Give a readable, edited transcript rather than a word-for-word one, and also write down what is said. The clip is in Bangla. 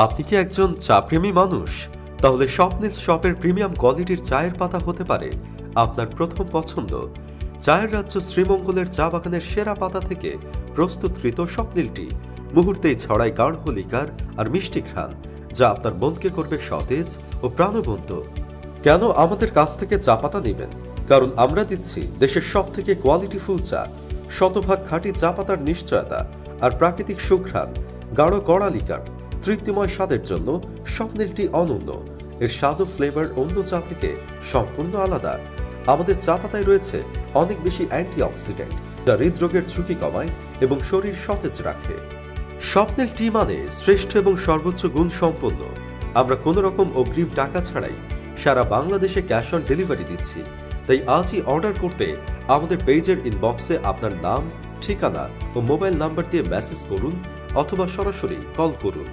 আপনি কি একজন চা প্রেমী মানুষ? তাহলে স্বপ্নিলস শপের প্রিমিয়াম কোয়ালিটির চায়ের পাতা হতে পারে আপনার প্রথম পছন্দ। চায়ের রাজ্য শ্রীমঙ্গলের চা বাগানের সেরা পাতা থেকে প্রস্তুতকৃত স্বপ্নিল টি মুহূর্তেই ছড়ায় গাঢ় লিকার আর মিষ্টি ঘ্রাণ, যা আপনার মনকে করবে সতেজ ও প্রাণবন্ত। কেন আমাদের কাছ থেকে চা পাতা নেবেন? কারণ আমরা দিচ্ছি দেশের সবথেকে কোয়ালিটিফুল চা, শতভাগ খাঁটি চা পাতার নিশ্চয়তা আর প্রাকৃতিক সুঘ্রাণ, গাঢ় কড়া লিকার। তৃপ্তিময় স্বাদের জন্য স্বপ্নিল টি অনন্য। এর স্বাদ ও ফ্লেভার অন্য চা থেকে সম্পূর্ণ আলাদা। আমাদের চা পাতায় রয়েছে অনেক বেশি অ্যান্টিঅক্সিডেন্ট, যা হৃদরোগের ঝুঁকি কমায় এবং শরীর সতেজ রাখে। স্বপ্নিল টি মানে শ্রেষ্ঠ এবং সর্বোচ্চ গুণ সম্পন্ন। আমরা কোনো রকম অগ্রিম টাকা ছাড়াই সারা বাংলাদেশে ক্যাশ অন ডেলিভারি দিচ্ছি। তাই আজই অর্ডার করতে আমাদের পেজের ইনবক্সে আপনার নাম, ঠিকানা ও মোবাইল নাম্বার দিয়ে মেসেজ করুন অথবা সরাসরি কল করুন।